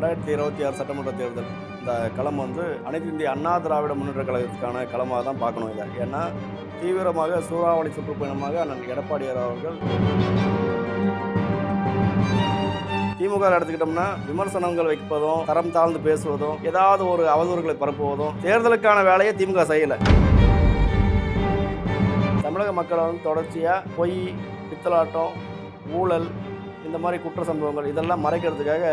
2026 சட்டமன்ற தேர்தல் இந்த களம் வந்து அனைத்து இந்திய அண்ணா திராவிட முன்னேற்ற கழகத்துக்கான களமாக தான் பார்க்கணும் இதை. ஏன்னா தீவிரமாக சூறாவளி சுற்றுப்பயணமாக அண்ணன் எடப்பாடியார் அவர்கள் திமுக எடுத்துக்கிட்டோம்னா விமர்சனங்கள் வைப்பதும் தரம் தாழ்ந்து பேசுவதும் ஏதாவது ஒரு அவதூறுகளை பரப்புவதும் தேர்தலுக்கான வேலையை திமுக செய்யலை. தமிழக மக்களை வந்து தொடர்ச்சியாக பொய், பித்தலாட்டம், ஊழல், இந்த மாதிரி குற்ற சம்பவங்கள் இதெல்லாம் மறைக்கிறதுக்காக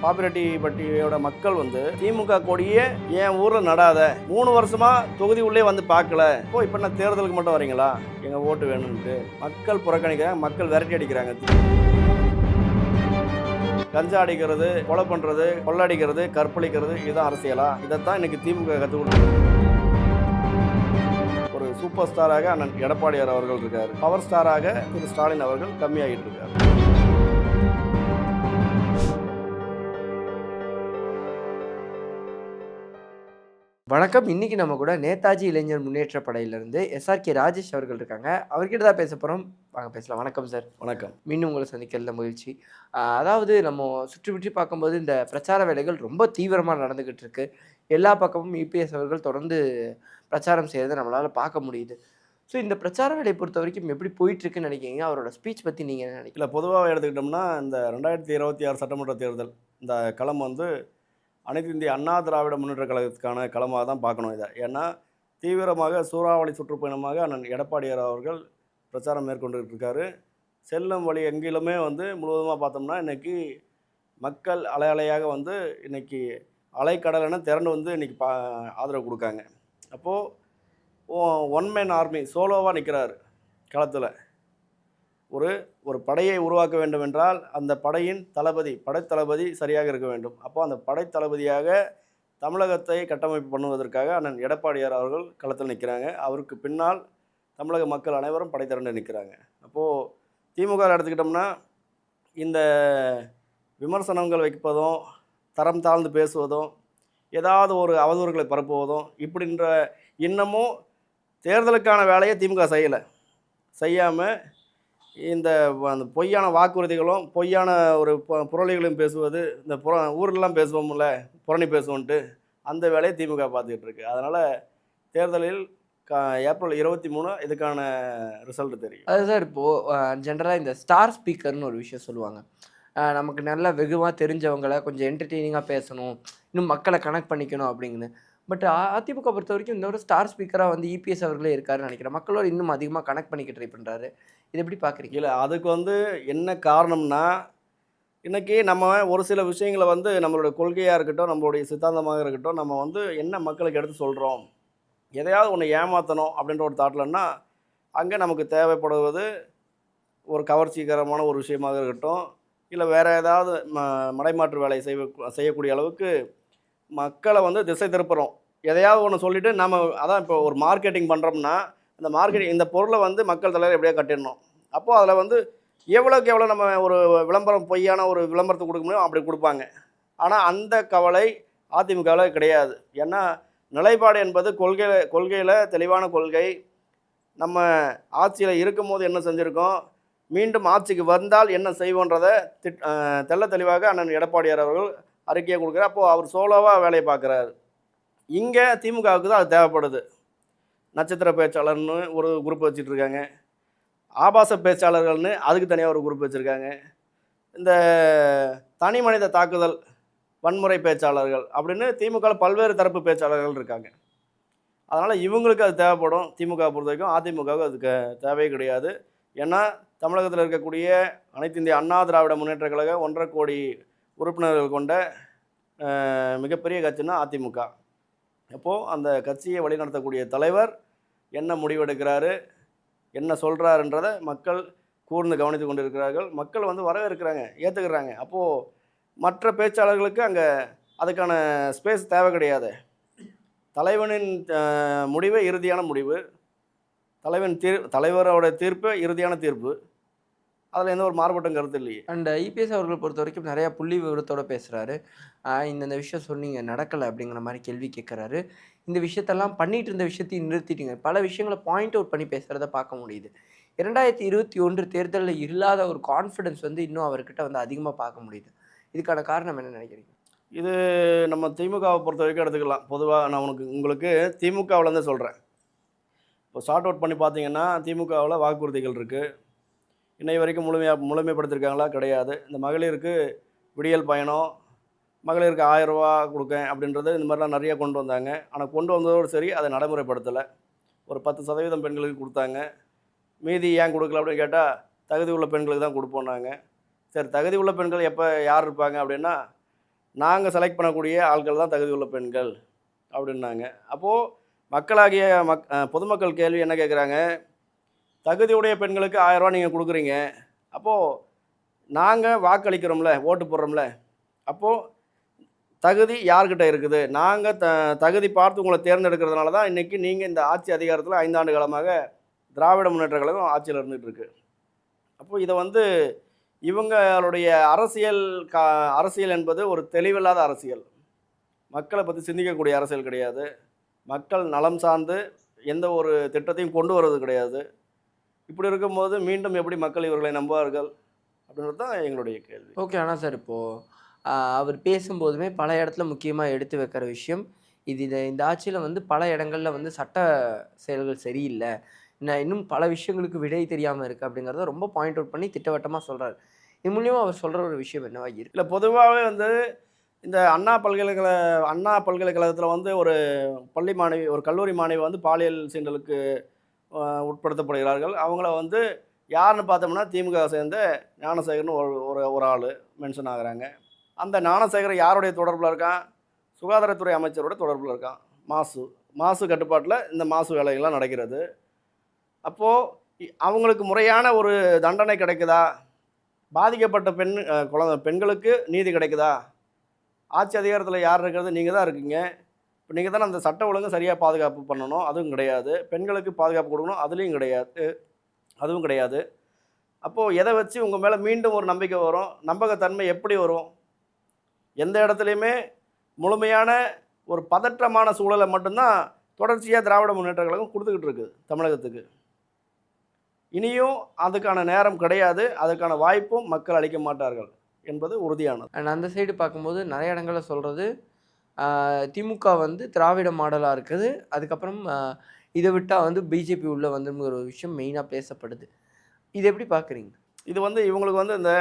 பாப்பிரெட்டிப்பட்டியோட மக்கள் வந்து திமுக கொடியே என் ஊரில் நடாத, 3 வருஷமா தொகுதி உள்ளே வந்து பார்க்கல, இப்போ நான் தேர்தலுக்கு மட்டும் வரீங்களா, எங்கள் ஓட்டு வேணும்ட்டு மக்கள் புறக்கணிக்கிறாங்க, மக்கள் விரட்டி அடிக்கிறாங்க. கஞ்சா அடிக்கிறது, கொலை பண்ணுறது, கொள்ளடிக்கிறது, கற்பழிக்கிறது, இதுதான் அரசியலா? இதைத்தான் இன்னைக்கு திமுக கற்றுக் கொடுக்குது. ஒரு சூப்பர் ஸ்டாராக அண்ணன் எடப்பாடியார் அவர்கள் இருக்கார், பவர் ஸ்டாராக திரு ஸ்டாலின் அவர்கள் கம்மியாகிட்டு இருக்கார். வணக்கம். இன்னைக்கு நம்ம கூட நேதாஜி இளைஞர் முன்னேற்ற படையிலிருந்து எஸ்ஆர்கே ராஜேஷ் அவர்கள் இருக்காங்க. அவர்கிட்ட தான் பேச போகிறோம். வாங்க பேசலாம். வணக்கம் சார். வணக்கம். மீண்டும் உங்களை சந்திக்கிறதுல மகிழ்ச்சி. அதாவது நம்ம சுற்றி பார்க்கும்போது இந்த பிரச்சார வேலைகள் ரொம்ப தீவிரமாக நடந்துக்கிட்டு இருக்கு. எல்லா பக்கமும் இபிஎஸ் அவர்கள் தொடர்ந்து பிரச்சாரம் செய்கிறத நம்மளால் பார்க்க முடியுது. ஸோ இந்த பிரச்சார வேலையை பொறுத்த வரைக்கும் எப்படி போயிட்டுருக்குன்னு நினைக்கிறீங்க? அவரோட ஸ்பீச் பற்றி நீங்கள் என்ன நினைக்கிறீங்க? இல்லை, பொதுவாக எடுத்துக்கிட்டோம்னா இந்த 2026 சட்டமன்ற தேர்தல் இந்த களம் வந்து அனைத்து இந்திய அண்ணா திராவிட முன்னேற்ற கழகத்துக்கான களமாக தான் பார்க்கணும் இதை. ஏன்னா தீவிரமாக சூறாவளி சுற்றுப்பயணமாக அண்ணன் எடப்பாடியார் அவர்கள் பிரச்சாரம் மேற்கொண்டுகிட்டு இருக்காரு. செல்லும் வழி எங்கிலுமே வந்து முழுவதுமாக பார்த்தோம்னா இன்றைக்கி மக்கள் அலை அலையாக வந்து இன்றைக்கி அலைக்கடலென திரண்டு வந்து இன்றைக்கி ஆதரவு கொடுக்காங்க. அப்போது ஒன் மேன் ஆர்மி சோலோவாக நிற்கிறார் களத்தில். ஒரு படையை உருவாக்க வேண்டும் என்றால் அந்த படையின் படைத்தளபதி சரியாக இருக்க வேண்டும். அப்போ அந்த படைத்தளபதியாக தமிழகத்தை கட்டமைப்பு பண்ணுவதற்காக அண்ணன் எடப்பாடியார் அவர்கள் களத்தில் நிற்கிறாங்க. அவருக்கு பின்னால் தமிழக மக்கள் அனைவரும் படைத்திரண்டு நிற்கிறாங்க. அப்போது திமுக எடுத்துக்கிட்டோம்னா இந்த விமர்சனங்கள் வைப்பதும் தரம் தாழ்ந்து பேசுவதும் ஏதாவது ஒரு அவதூறுகளை பரப்புவதும் இப்படின்ற இன்னமும் தேர்தலுக்கான வேலையை திமுக செய்யாமல் இந்த அந்த பொய்யான வாக்குறுதிகளும் பொய்யான ஒரு புரளிகளையும் பேசுவது, இந்த ஊரெலாம் பேசுவோம்ல புரணி பேசுவோன்ட்டு, அந்த வேலையை திமுக பார்த்துக்கிட்டு இருக்கு. அதனால் தேர்தலில் ஏப்ரல் 23 இதுக்கான ரிசல்ட் தெரியும். அது சார், இப்போது ஜென்ரலாக இந்த ஸ்டார் ஸ்பீக்கர்னு ஒரு விஷயம் சொல்லுவாங்க. நமக்கு நல்லா வெகுவாக தெரிஞ்சவங்களை கொஞ்சம் என்டர்டெய்னிங்காக பேசணும், இன்னும் மக்களை கனெக்ட் பண்ணிக்கணும் அப்படிங்கன்னு. பட் அதிமுக பொறுத்த வரைக்கும் இந்த ஒரு ஸ்டார் ஸ்பீக்கராக வந்து இபிஎஸ் அவர்களே இருக்காருன்னு நினைக்கிறேன். மக்களோட இன்னும் அதிகமாக கனெக்ட் பண்ணிக்க ட்ரை பண்ணுறாரு. இது எப்படி பார்க்குறீங்க? இல்லை, அதுக்கு வந்து என்ன காரணம்னா இன்றைக்கி நம்ம ஒரு சில விஷயங்களை வந்து நம்மளுடைய கொள்கையாக இருக்கட்டும், நம்மளுடைய சித்தாந்தமாக இருக்கட்டும், நம்ம வந்து என்ன மக்களுக்கு எடுத்து சொல்கிறோம், எதையாவது ஒன்று ஏமாற்றணும் அப்படின்ற ஒரு தாட்லன்னா அங்கே நமக்கு தேவைப்படுவது ஒரு கவர்ச்சிகரமான ஒரு விஷயமாக இருக்கட்டும், இல்லை வேறு ஏதாவது மடைமாற்று வேலை செய்யக்கூடிய அளவுக்கு மக்களை வந்து திசை திருப்புறோம். எதையாவது ஒன்று சொல்லிவிட்டு நம்ம அதான் இப்போ ஒரு மார்க்கெட்டிங் பண்ணுறோம்னா அந்த மார்க்கெட்டிங் இந்த பொருளை வந்து மக்கள் தலைவர் எப்படியா கட்டிடணும். அப்போது அதில் வந்து எவ்வளோக்கு எவ்வளோ நம்ம ஒரு விளம்பரம் பொய்யான ஒரு விளம்பரத்தை கொடுக்க முடியும் அப்படி கொடுப்பாங்க. ஆனால் அந்த கவலை அதிமுகவில் கிடையாது. ஏன்னா நிலைப்பாடு என்பது கொள்கையில் தெளிவான கொள்கை. நம்ம ஆட்சியில் இருக்கும் போது என்ன செஞ்சுருக்கோம், மீண்டும் ஆட்சிக்கு வந்தால் என்ன செய்வோன்றதை தெள்ள தெளிவாக அண்ணன் எடப்பாடியார் அவர்கள் அறிக்கையை கொடுக்குறார். அப்போது அவர் சோலோவாக வேலையை பார்க்குறாரு. இங்கே திமுகவுக்கு தான் அது தேவைப்படுது. நட்சத்திர பேச்சாளர்னு ஒரு குரூப் வச்சுட்ருக்காங்க, ஆபாச பேச்சாளர்கள்னு அதுக்கு தனியாக ஒரு குரூப் வச்சுருக்காங்க, இந்த தனி மனித தாக்குதல் வன்முறை பேச்சாளர்கள் அப்படின்னு திமுகவில் பல்வேறு தரப்பு பேச்சாளர்கள் இருக்காங்க. அதனால் இவங்களுக்கு அது தேவைப்படும். திமுக பொறுத்த வரைக்கும் அதிமுகவுக்கு அதுக்கு தேவையே கிடையாது. ஏன்னா தமிழகத்தில் இருக்கக்கூடிய அனைத்து இந்திய அண்ணா திராவிட முன்னேற்ற கழக 1.5 கோடி உறுப்பினர்கள் கொண்ட மிகப்பெரிய கட்சின்னா அதிமுக. அப்போது அந்த கட்சியை வழிநடத்தக்கூடிய தலைவர் என்ன முடிவெடுக்கிறாரு, என்ன சொல்கிறாருன்றதை மக்கள் கூர்ந்து கவனித்து கொண்டு இருக்கிறார்கள். மக்கள் வந்து வரவேற்கிறாங்க, ஏற்றுக்கிறாங்க. அப்போது மற்ற பேச்சாளர்களுக்கு அங்கே அதுக்கான ஸ்பேஸ் தேவை கிடையாது. தலைவனின் முடிவே இறுதியான முடிவு, தலைவரோட தீர்ப்பு இறுதியான தீர்ப்பு. அதில் எந்த ஒரு மாறுபட்டும் கருத்து இல்லையே. அண்ட் இபிஎஸ் அவர்கள் பொறுத்த வரைக்கும் நிறையா புள்ளி விவரத்தோடு பேசுகிறாரு. இந்த விஷயம் சொன்னீங்க நடக்கலை அப்படிங்கிற மாதிரி கேள்வி கேட்குறாரு. இந்த விஷயத்தெல்லாம் பண்ணிகிட்டு இருந்த விஷயத்தையும் நிறுத்திட்டீங்க, பல விஷயங்களை பாயிண்ட் அவுட் பண்ணி பேசுகிறத பார்க்க முடியுது. 2021 தேர்தலில் இல்லாத ஒரு கான்ஃபிடன்ஸ் வந்து இன்னும் அவர்கிட்ட வந்து அதிகமாக பார்க்க முடியுது. இதுக்கான காரணம் என்ன நினைக்கிறீங்க? இது நம்ம திமுகவை பொறுத்த வரைக்கும் எடுத்துக்கலாம். பொதுவாக நான் உங்களுக்கு திமுகவிலேருந்து சொல்கிறேன். இப்போ ஷார்ட் அவுட் பண்ணி பார்த்தீங்கன்னா திமுகவில் வாக்குறுதிகள் இருக்குது. இன்னை வரைக்கும் முழுமைப்படுத்தியிருக்காங்களா? கிடையாது. இந்த மகளிருக்கு விடியல் பயணம், மகளிருக்கு ரூ. 1000 கொடுக்கேன் அப்படின்றது இந்த மாதிரிலாம் நிறைய கொண்டு வந்தாங்க. ஆனால் கொண்டு வந்ததோடு சரி அதை நடைமுறைப்படுத்தலை. ஒரு 10% பெண்களுக்கு கொடுத்தாங்க. மீதி ஏன் கொடுக்கல அப்படின்னு கேட்டால் தகுதி உள்ள பெண்களுக்கு தான் கொடுப்போம்னாங்க. சரி, தகுதி உள்ள பெண்கள் எப்போ யார் இருப்பாங்க அப்படின்னா, நாங்கள் செலக்ட் பண்ணக்கூடிய ஆட்கள் தான் தகுதி உள்ள பெண்கள் அப்படின்னாங்க. அப்போது மக்களாகிய பொதுமக்கள் கேள்வி என்ன கேட்குறாங்க, தகுதியுடைய பெண்களுக்கு ரூ. 1000 நீங்கள் கொடுக்குறீங்க, அப்போது நாங்கள் வாக்களிக்கிறோம்ல, ஓட்டு போடுறோம்ல, அப்போது தகுதி யார்கிட்ட இருக்குது? நாங்கள் தகுதி பார்த்து உங்களை தேர்ந்தெடுக்கிறதுனால தான் இன்றைக்கி நீங்கள் இந்த ஆட்சி அதிகாரத்தில் 5 ஆண்டு காலமாக திராவிட முன்னேற்ற கழகம் ஆட்சியில் இருந்துகிட்டு இருக்கு. அப்போது இதை வந்து இவங்களுடைய அரசியல் என்பது ஒரு தெளிவில்லாத அரசியல். மக்களை பற்றி சிந்திக்கக்கூடிய அரசியல் கிடையாது. மக்கள் நலம் சார்ந்து எந்த ஒரு திட்டத்தையும் கொண்டு வர்றது கிடையாது. இப்படி இருக்கும்போது மீண்டும் எப்படி மக்கள் இவர்களை நம்புவார்கள் அப்படின்றது தான் எங்களுடைய கேள்வி. ஓகே. ஆனால் சார் இப்போது அவர் பேசும்போதுமே பல இடத்துல முக்கியமாக எடுத்து வைக்கிற விஷயம் இந்த ஆட்சியில் வந்து பல இடங்கள்ல வந்து சட்ட செயல்கள் சரியில்லை, இன்னும் பல விஷயங்களுக்கு விடை தெரியாமல் இருக்குது அப்படிங்கிறத ரொம்ப பாயிண்ட் அவுட் பண்ணி திட்டவட்டமாக சொல்கிறார். இது மூலியமாக அவர் சொல்கிற ஒரு விஷயம் என்னவா இருக்கு? இல்லை, பொதுவாகவே வந்து இந்த அண்ணா பல்கலைக்கழகத்தில் வந்து ஒரு ஒரு கல்லூரி மாணவி வந்து பாலியல் சீண்டலுக்கு உட்படுத்தப்படுகிறார்கள். அவங்கள வந்து யாருன்னு பார்த்தோம்னா திமுக சேர்ந்த ஞானசேகர்னு ஒரு ஆள் மென்ஷன் ஆகுறாங்க. அந்த ஞானசேகர் யாருடைய தொடர்பில் இருக்கான்? சுகாதாரத்துறை அமைச்சரோட தொடர்பில் இருக்கான். மாசு கட்டுப்பாட்டில் இந்த மாசு வேலைகள்லாம் நடக்கிறது. அப்போது அவங்களுக்கு முறையான ஒரு தண்டனை கிடைக்குதா? பாதிக்கப்பட்ட பெண்களுக்கு நீதி கிடைக்குதா? ஆட்சி அதிகாரத்தில் யார் இருக்கிறது? நீங்கள் தான் இருக்கீங்க. இப்போ நீங்கள் தானே அந்த சட்ட ஒழுங்கு சரியாக பாதுகாப்பு பண்ணணும், அதுவும் கிடையாது. பெண்களுக்கு பாதுகாப்பு கொடுக்கணும், அதுவும் கிடையாது. அப்போது எதை வச்சு உங்கள் மேலே மீண்டும் ஒரு நம்பிக்கை வரும்? நம்பகத்தன்மை எப்படி வரும்? எந்த இடத்துலையுமே முழுமையான ஒரு பதற்றமான சூழலை மட்டும்தான் தொடர்ச்சியாக திராவிட முன்னேற்ற கழகம் கொடுத்துக்கிட்டு இருக்குது தமிழகத்துக்கு. இனியும் அதுக்கான நேரம் கிடையாது, அதுக்கான வாய்ப்பும் மக்கள் அளிக்க மாட்டார்கள் என்பது உறுதியானது. அண்ட் அந்த சைடு பார்க்கும்போது நிறைய இடங்களில் சொல்கிறது திமுக வந்து திராவிட மாடலாக இருக்குது, அதுக்கப்புறம் இதை விட்டால் வந்து பிஜேபி உள்ள வந்துங்கிற ஒரு விஷயம் மெயினாக பேசப்படுது. இது எப்படி பார்க்குறீங்க? இது வந்து இவங்களுக்கு வந்து இந்த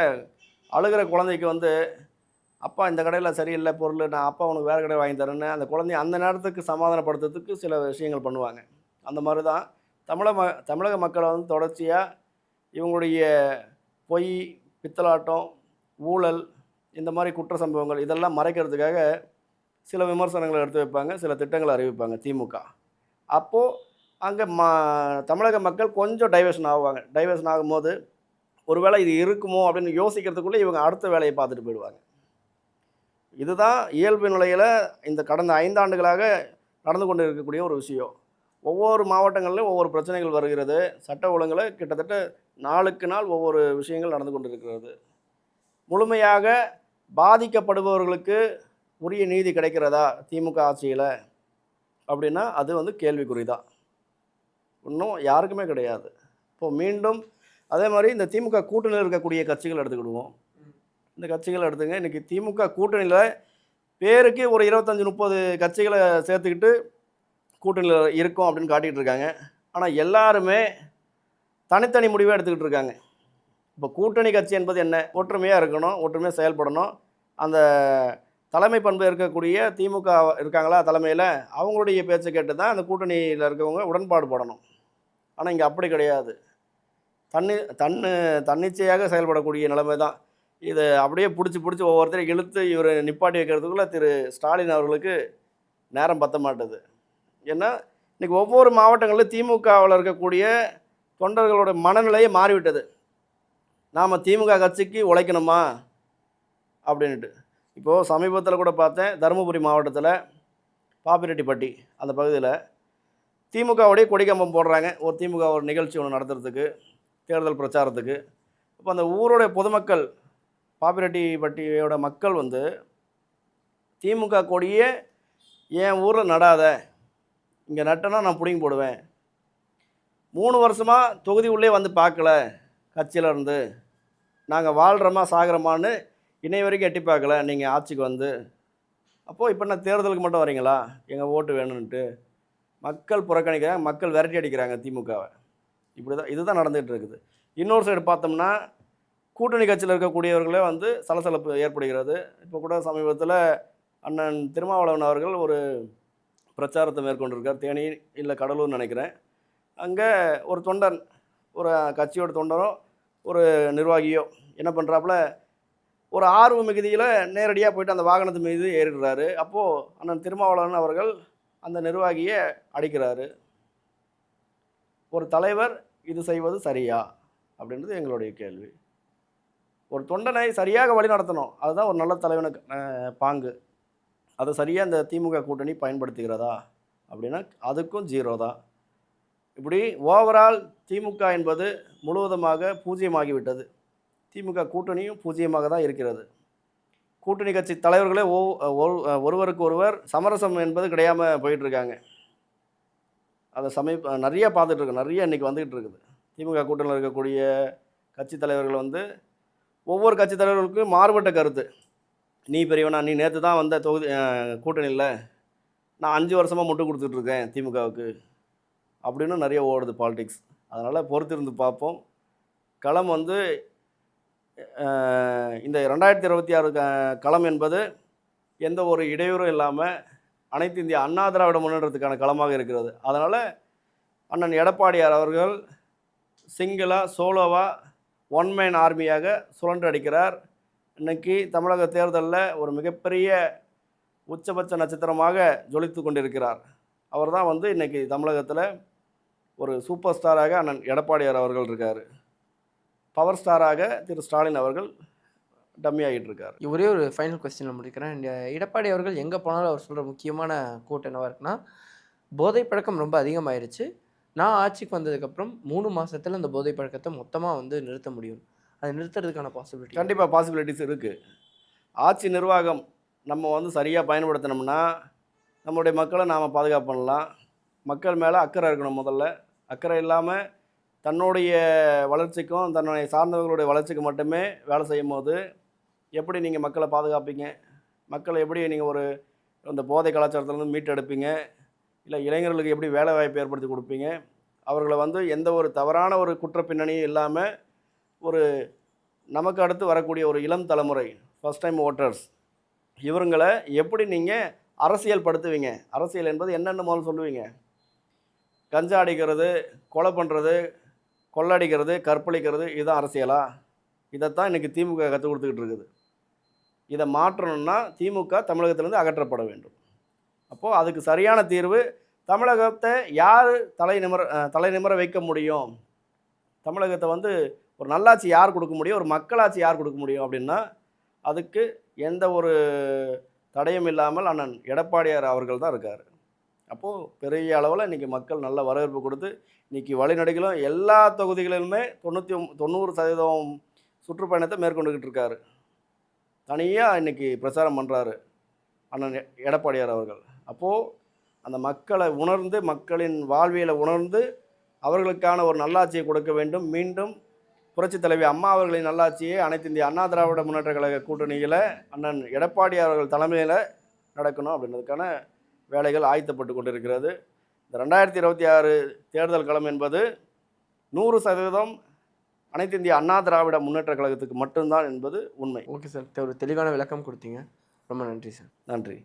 அழுகிற குழந்தைக்கு வந்து அப்பா இந்த கடையில் சரியில்லை பொருள், நான் அப்பா உனக்கு வேறு கடை வாங்கி தரேன்னு அந்த குழந்தைய அந்த நேரத்துக்கு சமாதானப்படுத்துறதுக்கு சில விஷயங்கள் பண்ணுவாங்க. அந்த மாதிரி தான் தமிழக மக்களை வந்து தொடர்ச்சியாக இவங்களுடைய பொய், பித்தலாட்டம், ஊழல், இந்த மாதிரி குற்ற சம்பவங்கள் இதெல்லாம் மறைக்கிறதுக்காக சில விமர்சனங்களை எடுத்து வைப்பாங்க, சில திட்டங்களை அறிவிப்பாங்க திமுக. அப்போது அங்கே தமிழக மக்கள் கொஞ்சம் டைவர்ஷன் ஆகுவாங்க. டைவர்ஷன் ஆகும்போது ஒருவேளை இது இருக்குமோ அப்படின்னு யோசிக்கிறதுக்குள்ளே இவங்க அடுத்த வேலையை பார்த்துட்டு போயிடுவாங்க. இதுதான் இயல்பு நிலையில் இந்த கடந்த 5 ஆண்டுகளாக நடந்து கொண்டு இருக்கக்கூடிய ஒரு விஷயம். ஒவ்வொரு மாவட்டங்களிலும் ஒவ்வொரு பிரச்சனைகள் வருகிறது. சட்ட ஒழுங்கில் கிட்டத்தட்ட நாளுக்கு நாள் ஒவ்வொரு விஷயங்கள் நடந்து கொண்டு இருக்கிறது. முழுமையாக பாதிக்கப்படுபவர்களுக்கு உரிய நீதி கிடைக்கிறதா திமுக ஆட்சியில் அப்படின்னா அது வந்து கேள்விக்குறி தான். இன்னும் யாருக்குமே கிடையாது. இப்போது மீண்டும் அதே மாதிரி இந்த திமுக கூட்டணியில் இருக்கக்கூடிய கட்சிகள் எடுத்துக்கிடுவோம். இந்த கட்சிகளை எடுத்துங்க. இன்றைக்கி திமுக கூட்டணியில் பேருக்கு ஒரு 25-30 கட்சிகளை சேர்த்துக்கிட்டு கூட்டணியில் இருக்கும் அப்படின்னு காட்டிகிட்டு இருக்காங்க. ஆனால் எல்லாருமே தனித்தனி முடிவாக எடுத்துக்கிட்டு இருக்காங்க. இப்போ கூட்டணி கட்சி என்பது என்ன? ஒற்றுமையாக இருக்கணும், ஒற்றுமையாக செயல்படணும். அந்த தலைமை பண்பு இருக்கக்கூடிய திமுக இருக்காங்களா தலைமையில், அவங்களுடைய பேச்சை கேட்டு தான் அந்த கூட்டணியில் இருக்கவங்க உடன்பாடு படணும். ஆனால் இங்கே அப்படி கிடையாது. தன்னிச்சையாக செயல்படக்கூடிய நிலைமை தான். இதை அப்படியே பிடிச்சி ஒவ்வொருத்தரையும் இழுத்து இவர் நிப்பாட்டி வைக்கிறதுக்குள்ளே திரு ஸ்டாலின் அவர்களுக்கு நேரம் பத்த மாட்டுது. ஏன்னா இன்றைக்கி ஒவ்வொரு மாவட்டங்களிலும் திமுகவில் இருக்கக்கூடிய தொண்டர்களோட மனநிலையே மாறிவிட்டது. நாம் திமுக கட்சிக்கு உழைக்கணுமா அப்படின்ட்டு. இப்போது சமீபத்தில் கூட பார்த்தேன், தருமபுரி மாவட்டத்தில் பாப்பிரெட்டிப்பட்டி அந்த பகுதியில் திமுகவுடைய கொடிக்கம்பம் போடுறாங்க. திமுக ஒரு நிகழ்ச்சி ஒன்று நடத்துறதுக்கு, தேர்தல் பிரச்சாரத்துக்கு. இப்போ அந்த ஊரோடைய பொதுமக்கள், பாப்பிரெட்டிப்பட்டியோட மக்கள் வந்து திமுக கொடியை என் ஊரில் நடாத, இங்கே நட்டனா நான் பிடிங்கி போடுவேன், 3 வருஷமாக தொகுதி உள்ளே வந்து பார்க்கல கட்சியில் இருந்து. நாங்கள் வாழ்கிறோமா சாகிறோமான்னு இன்னை வரைக்கும் எட்டி பார்க்கல நீங்கள் ஆட்சிக்கு வந்து. அப்போது இப்போ என்ன தேர்தலுக்கு மட்டும் வரீங்களா எங்கள் ஓட்டு வேணும்ன்ட்டு? மக்கள் புறக்கணிக்கிறாங்க, மக்கள் விரட்டி அடிக்கிறாங்க திமுகவை. இப்படி தான் இதுதான் நடந்துகிட்டு இருக்குது. இன்னொரு சைடு பார்த்தோம்னா கூட்டணி கட்சியில் இருக்கக்கூடியவர்களே வந்து சலசலப்பு ஏற்படுகிறது. இப்போ கூட சமீபத்தில் அண்ணன் திருமாவளவன் அவர்கள் ஒரு பிரச்சாரத்தை மேற்கொண்டிருக்கார். தேனி இல்லை கடலூர்னு நினைக்கிறேன். அங்கே ஒரு தொண்டன், ஒரு கட்சியோட தொண்டனோ ஒரு நிர்வாகியோ என்ன பண்ணுறாப்புல, ஒரு ஆர்வ மிகுதியில் நேரடியாக போயிட்டு அந்த வாகனத்து மீது ஏறிடுறாரு. அப்போது அண்ணன் திருமாவளவன் அவர்கள் அந்த நிர்வாகியை அடிக்கிறாரு. ஒரு தலைவர் இது செய்வது சரியா அப்படின்றது எங்களுடைய கேள்வி. ஒரு தொண்டனை சரியாக வழி நடத்தணும், அதுதான் ஒரு நல்ல தலைவனுக்கு பாங்கு. அதை சரியாக இந்த திமுக கூட்டணி பயன்படுத்துகிறதா அப்படின்னா அதுக்கும் 0 தான். இப்படி ஓவரால் திமுக என்பது முழுவதுமாக பூஜ்ஜியமாகிவிட்டது. திமுக கூட்டணியும் பூஜ்ஜியமாக தான் இருக்கிறது. கூட்டணி கட்சி தலைவர்களே ஒருவருக்கு ஒருவர் சமரசம் என்பது கிடையாமல் போயிட்டுருக்காங்க. அதை நிறைய பார்த்துட்ருக்கோம், நிறைய இன்றைக்கி வந்துக்கிட்டு இருக்குது. திமுக கூட்டணியில் இருக்கக்கூடிய கட்சி தலைவர்கள் வந்து ஒவ்வொரு கட்சி தலைவர்களுக்கும் மாறுபட்ட கருத்து. நீ பெரியவனா, நீ நேற்று தான் வந்த கூட்டணியில், நான் 5 வருஷமாக முட்டு கொடுத்துட்ருக்கேன் திமுகவுக்கு அப்படின்னு நிறைய ஓடுது பாலிடிக்ஸ். அதனால் பொறுத்திருந்து பார்ப்போம். களம் வந்து இந்த 2026 களம் என்பது எந்த ஒரு இடையூறும் இல்லாமல் அனைத்து இந்திய அண்ணா திராவிட முன்னேற்றத்துக்கான களமாக இருக்கிறது. அதனால் அண்ணன் எடப்பாடியார் அவர்கள் சிங்கிளாக சோலோவாக ஒன் மேன் ஆர்மியாக சுழன்றடிக்கிறார். இன்றைக்கி தமிழக தேர்தலில் ஒரு மிகப்பெரிய உச்சபட்ச நட்சத்திரமாக ஜொலித்து கொண்டிருக்கிறார். அவர் தான் வந்து இன்றைக்கி தமிழகத்தில் ஒரு சூப்பர் ஸ்டாராக அண்ணன் எடப்பாடியார் அவர்கள் இருக்கார். பவர் ஸ்டாராக திரு ஸ்டாலின் அவர்கள் டம்மி ஆகிட்டு இருக்கார். ஒரே ஒரு ஃபைனல் கொஸ்டினில் முடிக்கிறேன். இந்த எடப்பாடி அவர்கள் எங்கே போனாலும் அவர் சொல்கிற முக்கியமான கோட் என்னவாக இருக்குன்னா, போதை பழக்கம் ரொம்ப அதிகமாயிருச்சு, நான் ஆட்சிக்கு வந்ததுக்கப்புறம் 3 மாதத்தில் அந்த போதை பழக்கத்தை மொத்தமாக வந்து நிறுத்த முடியும். அதை நிறுத்துறதுக்கான பாசிபிலிட்டி கண்டிப்பாக பாசிபிலிட்டிஸ் இருக்குது. ஆட்சி நிர்வாகம் நம்ம வந்து சரியாக பயன்படுத்தினோம்னா நம்மளுடைய மக்களை நாம் பாதுகாப்பு பண்ணலாம். மக்கள் மேலே அக்கறை இருக்கணும். முதல்ல அக்கறை இல்லாமல் தன்னுடைய வளர்ச்சிக்கும் தன்னுடைய சார்ந்தவர்களுடைய வளர்ச்சிக்கு மட்டுமே வேலை செய்யும் போது எப்படி நீங்கள் மக்களை பாதுகாப்பீங்க? மக்களை எப்படி நீங்கள் ஒரு இந்த போதை கலாச்சாரத்துலேருந்து மீட்டெடுப்பீங்க? இல்லை இளைஞர்களுக்கு எப்படி வேலை வாய்ப்பு ஏற்படுத்தி கொடுப்பீங்க? அவர்களை வந்து எந்த ஒரு தவறான ஒரு குற்ற பின்னணியும் இல்லாமல் ஒரு நமக்கு அடுத்து வரக்கூடிய ஒரு இளம் தலைமுறை, ஃபஸ்ட் டைம் ஓட்டர்ஸ், இவங்களை எப்படி நீங்கள் அரசியல் படுத்துவீங்க? அரசியல் என்பது என்னென்னு முதல்ல சொல்லுவீங்க? கஞ்சா அடிக்கிறது, கொலை பண்ணுறது, கொள்ளடிக்கிறது, கற்பழிக்கிறது, இதுதான் அரசியலா? இதைத்தான் இன்றைக்கி திமுக கற்றுக் கொடுத்துக்கிட்டு இருக்குது. இதை மாற்றணும்னா திமுக தமிழகத்திலேருந்து அகற்றப்பட வேண்டும். அப்போது அதுக்கு சரியான தீர்வு, தமிழகத்தை யார் தலைநிமிர வைக்க முடியும்? தமிழகத்தை வந்து ஒரு நல்லாட்சி யார் கொடுக்க முடியும்? ஒரு மக்களாட்சி யார் கொடுக்க முடியும்? அப்படின்னா அதுக்கு எந்த ஒரு தடையும் இல்லாமல் அண்ணன் எடப்பாடியார் அவர்கள் தான் இருக்கார். அப்போது பெரிய அளவில் இன்றைக்கி மக்கள் நல்ல வரவேற்பு கொடுத்து இன்றைக்கி வழிநடைகளும் எல்லா தொகுதிகளிலுமே 90% சுற்றுப்பயணத்தை மேற்கொண்டுக்கிட்டு இருக்காரு. தனியாக இன்றைக்கி பிரச்சாரம் பண்ணுறாரு அண்ணன் எடப்பாடியார் அவர்கள். அப்போது அந்த மக்களை உணர்ந்து, மக்களின் வாழ்வியலை உணர்ந்து அவர்களுக்கான ஒரு நல்லாட்சியை கொடுக்க வேண்டும். மீண்டும் புரட்சித் தலைவி அம்மா அவர்களின் நல்லாட்சியை அனைத்து இந்திய அண்ணா திராவிட முன்னேற்ற கழக கூட்டணியில் அண்ணன் எடப்பாடி அவர்கள் தலைமையில் நடக்கணும் அப்படின்றதுக்கான வேலைகள் ஆயத்தப்பட்டு கொண்டிருக்கிறது. இந்த 2026 தேர்தல் களம் என்பது 100% அனைத்து இந்திய அண்ணா திராவிட முன்னேற்ற கழகத்துக்கு மட்டும்தான் என்பது உண்மை. ஓகே சார், ஒரு தெளிவான விளக்கம் கொடுத்தீங்க. ரொம்ப நன்றி சார். நன்றி.